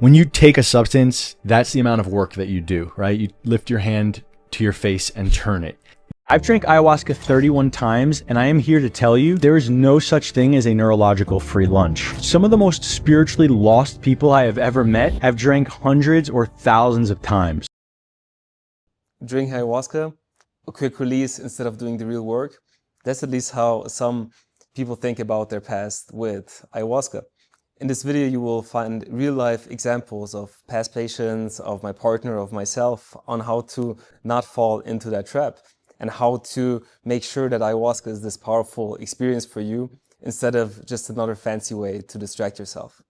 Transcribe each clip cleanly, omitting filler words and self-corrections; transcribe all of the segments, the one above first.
When you take a substance, that's the amount of work that you do, right? You lift your hand to your face and turn it. I've drank ayahuasca 31 times, and I am here to tell you there is no such thing as a neurological free lunch. Some of the most spiritually lost people I have ever met have drank hundreds or thousands of times. Drinking ayahuasca, a quick release instead of doing the real work. That's at least how some people think about their past with ayahuasca. In this video, you will find real-life examples of past patients, of my partner, of myself, on how to not fall into that trap and how to make sure that ayahuasca is this powerful experience for you instead of just another fancy way to distract yourself.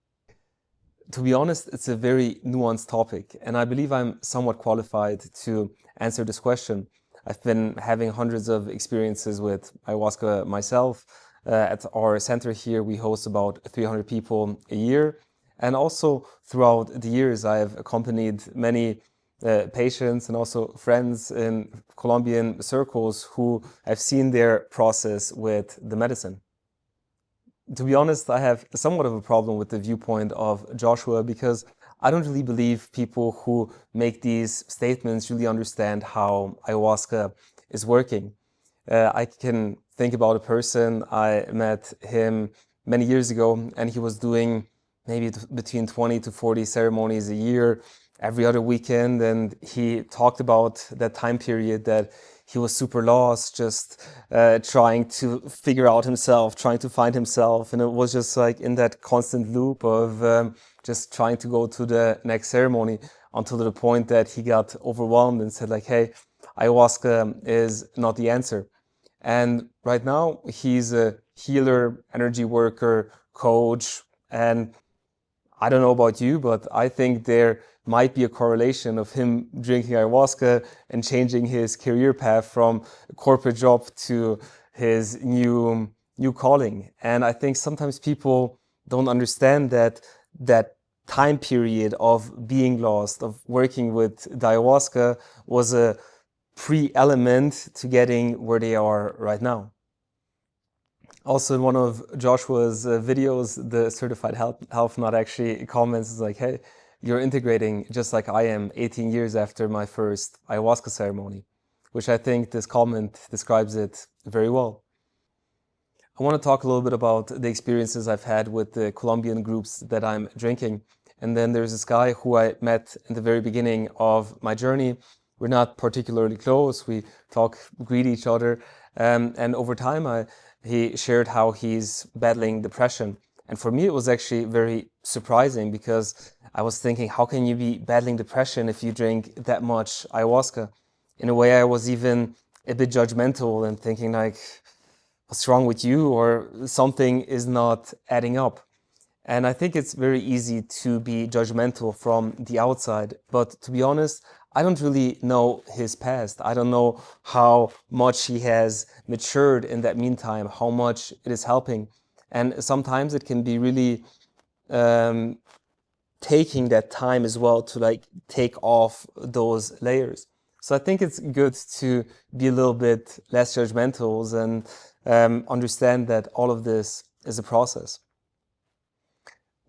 To be honest, it's a very nuanced topic, and I believe I'm somewhat qualified to answer this question. I've been having hundreds of experiences with ayahuasca myself. At our center here, we host about 300 people a year. And also throughout the years, I have accompanied many patients and also friends in Colombian circles who have seen their process with the medicine. To be honest, I have somewhat of a problem with the viewpoint of Joshua because I don't really believe people who make these statements really understand how ayahuasca is working. I can think about a person, I met him many years ago and he was doing maybe between 20 to 40 ceremonies a year, every other weekend, and he talked about that time period that he was super lost, just trying to figure out himself, trying to find himself, and it was just like in that constant loop of just trying to go to the next ceremony until the point that he got overwhelmed and said like, hey, ayahuasca is not the answer. And right now he's a healer, energy worker, coach, and I don't know about you, but I think there might be a correlation of him drinking ayahuasca and changing his career path from a corporate job to his new calling. And I think sometimes people don't understand that time period of being lost, of working with the ayahuasca was a pre-element to getting where they are right now. Also, in one of Joshua's videos, the certified health nut actually comments like, hey, you're integrating just like I am 18 years after my first ayahuasca ceremony, which I think this comment describes it very well. I want to talk a little bit about the experiences I've had with the Colombian groups that I'm drinking. And then there's this guy who I met in the very beginning of my journey. We're not particularly close. We greet each other. And over time, he shared how he's battling depression. And for me, it was actually very surprising because I was thinking, how can you be battling depression if you drink that much ayahuasca? In a way, I was even a bit judgmental and thinking like, what's wrong with you? Or something is not adding up. And I think it's very easy to be judgmental from the outside. But to be honest, I don't really know his past. I don't know how much he has matured in that meantime, how much it is helping. And sometimes it can be really taking that time as well to like take off those layers. So I think it's good to be a little bit less judgmental and understand that all of this is a process.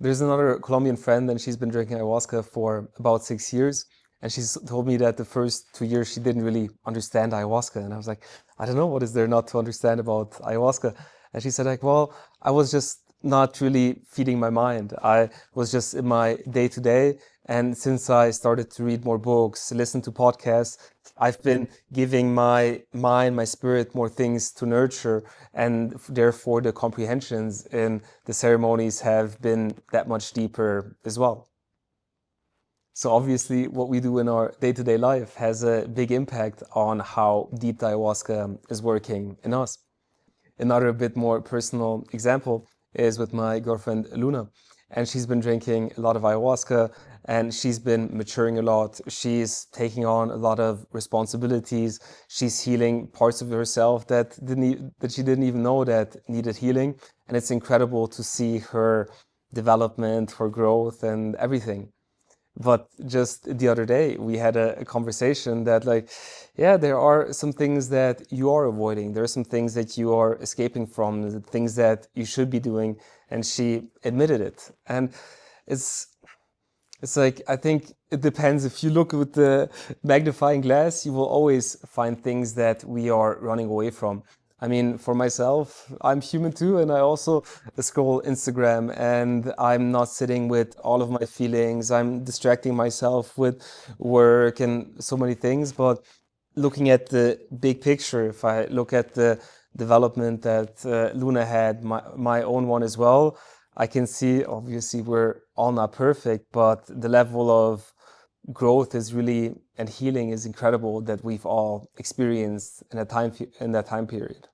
There's another Colombian friend and she's been drinking ayahuasca for about 6 years. And she's told me that the first 2 years she didn't really understand ayahuasca. And I was like, I don't know, what is there not to understand about ayahuasca? And she said like, well, I was just not really feeding my mind. I was just in my day-to-day. And since I started to read more books, listen to podcasts, I've been giving my mind, my spirit more things to nurture. And therefore the comprehensions in the ceremonies have been that much deeper as well. So obviously what we do in our day-to-day life has a big impact on how deep the ayahuasca is working in us. Another bit more personal example is with my girlfriend Luna. And she's been drinking a lot of ayahuasca and she's been maturing a lot. She's taking on a lot of responsibilities. She's healing parts of herself that she didn't even know that needed healing. And it's incredible to see her development, her growth and everything. But just the other day, we had a conversation that like, yeah, there are some things that you are avoiding. There are some things that you are escaping from, the things that you should be doing. And she admitted it. And it's It's like, I think it depends. If you look with the magnifying glass, you will always find things that we are running away from. I mean, for myself, I'm human too, and I also scroll Instagram, and I'm not sitting with all of my feelings. I'm distracting myself with work and so many things. But looking at the big picture, if I look at the development that Luna had, my own one as well, I can see, obviously, we're all not perfect, but the level of growth is really, and healing is incredible that we've all experienced in that time period.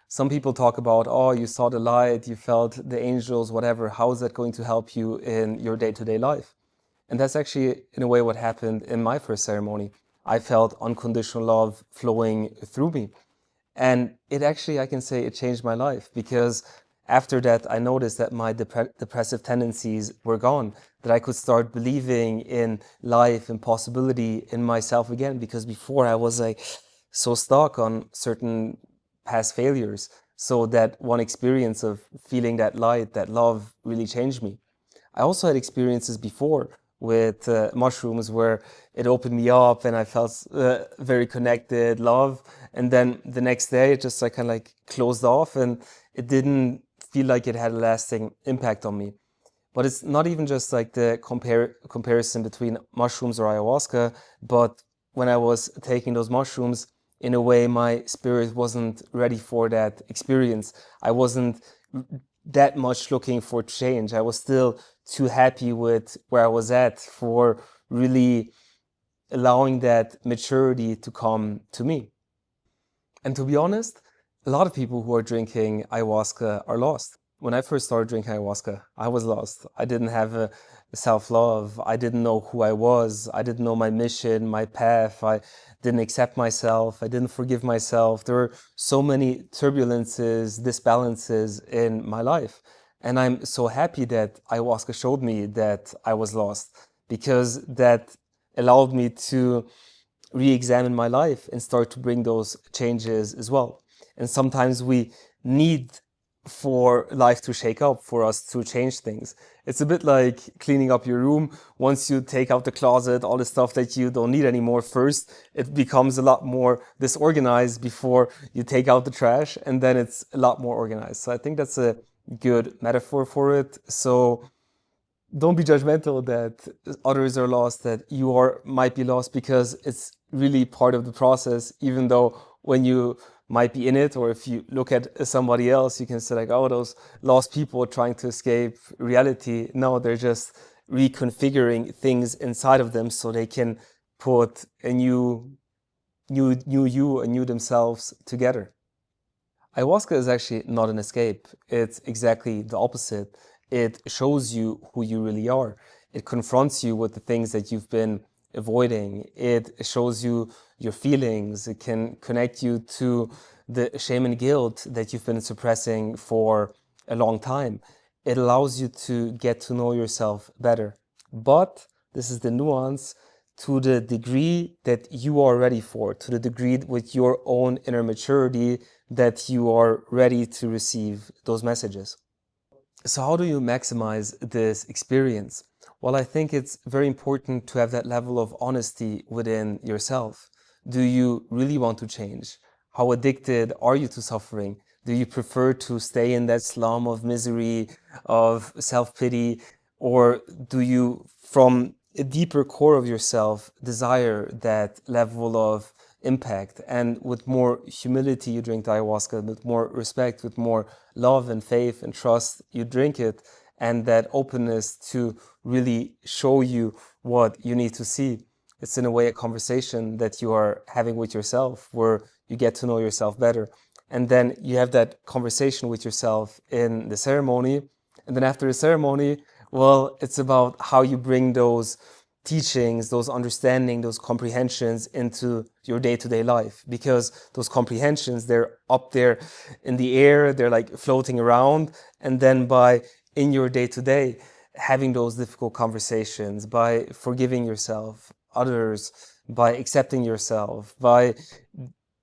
Some people talk about, oh, you saw the light, you felt the angels, whatever. How is that going to help you in your day-to-day life? And that's actually, in a way, what happened in my first ceremony. I felt unconditional love flowing through me. And it actually, I can say, it changed my life, because after that, I noticed that my depressive tendencies were gone, that I could start believing in life and possibility in myself again, because before I was like so stuck on certain past failures. So that one experience of feeling that light, that love really changed me. I also had experiences before with mushrooms where it opened me up and I felt very connected, love. And then the next day it just like kind of like closed off, and it didn't feel like it had a lasting impact on me. But it's not even just like the comparison between mushrooms or ayahuasca, but when I was taking those mushrooms, in a way, my spirit wasn't ready for that experience. I wasn't that much looking for change. I was still too happy with where I was at for really allowing that maturity to come to me. And to be honest, a lot of people who are drinking ayahuasca are lost. When I first started drinking ayahuasca, I was lost. I didn't have a self-love. I didn't know who I was. I didn't know my mission, my path. I didn't accept myself. I didn't forgive myself. There were so many turbulences, disbalances in my life. And I'm so happy that ayahuasca showed me that I was lost, because that allowed me to re-examine my life and start to bring those changes as well. And sometimes we need for life to shake up, for us to change things. It's a bit like cleaning up your room. Once you take out the closet, all the stuff that you don't need anymore, first it becomes a lot more disorganized before you take out the trash, and then it's a lot more organized. So I think that's a good metaphor for it. So don't be judgmental that others are lost, that you might be lost, because it's really part of the process. Even though when you might be in it, or if you look at somebody else, you can say like, oh, those lost people trying to escape reality. No, they're just reconfiguring things inside of them so they can put a new you, a new themselves together. Ayahuasca is actually not an escape. It's exactly the opposite. It shows you who you really are. It confronts you with the things that you've been avoiding. It shows you your feelings. It can connect you to the shame and guilt that you've been suppressing for a long time. It allows you to get to know yourself better. But this is the nuance: to the degree that you are ready for, to the degree with your own inner maturity that you are ready to receive those messages. So how do you maximize this experience? Well, I think it's very important to have that level of honesty within yourself. Do you really want to change? How addicted are you to suffering? Do you prefer to stay in that slum of misery, of self-pity? Or do you, from a deeper core of yourself, desire that level of impact? And with more humility, you drink the ayahuasca, with more respect, with more love and faith and trust, you drink it, and that openness to really show you what you need to see. It's in a way a conversation that you are having with yourself, where you get to know yourself better. And then you have that conversation with yourself in the ceremony. And then after the ceremony, well, it's about how you bring those teachings, those understanding, those comprehensions into your day-to-day life. Because those comprehensions, they're up there in the air, they're like floating around. And then in your day-to-day, having those difficult conversations, by forgiving yourself, others, by accepting yourself, by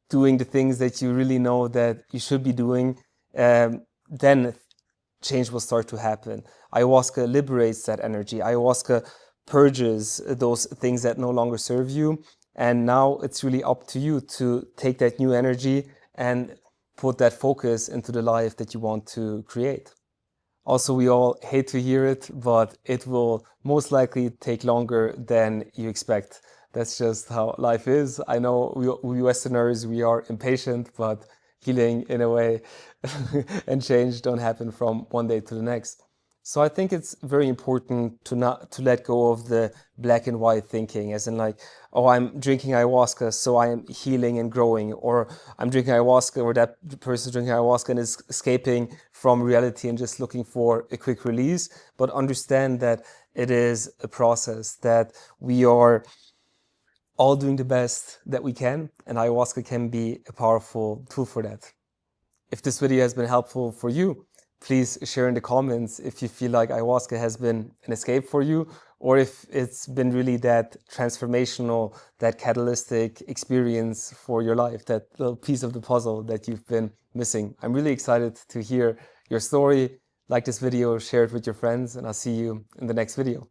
doing the things that you really know that you should be doing, then change will start to happen. Ayahuasca liberates that energy. Ayahuasca purges those things that no longer serve you. And now it's really up to you to take that new energy and put that focus into the life that you want to create. Also, we all hate to hear it, but it will most likely take longer than you expect. That's just how life is. I know we Westerners, we are impatient, but healing in a way and change don't happen from one day to the next. So I think it's very important to let go of the black and white thinking, as in like, oh, I'm drinking ayahuasca, so I am healing and growing, or I'm drinking ayahuasca, or that person drinking ayahuasca and is escaping from reality and just looking for a quick release. But understand that it is a process, that we are all doing the best that we can, and ayahuasca can be a powerful tool for that. If this video has been helpful for you, please share in the comments if you feel like ayahuasca has been an escape for you, or if it's been really that transformational, that catalytic experience for your life, that little piece of the puzzle that you've been missing. I'm really excited to hear your story. Like this video, share it with your friends, and I'll see you in the next video.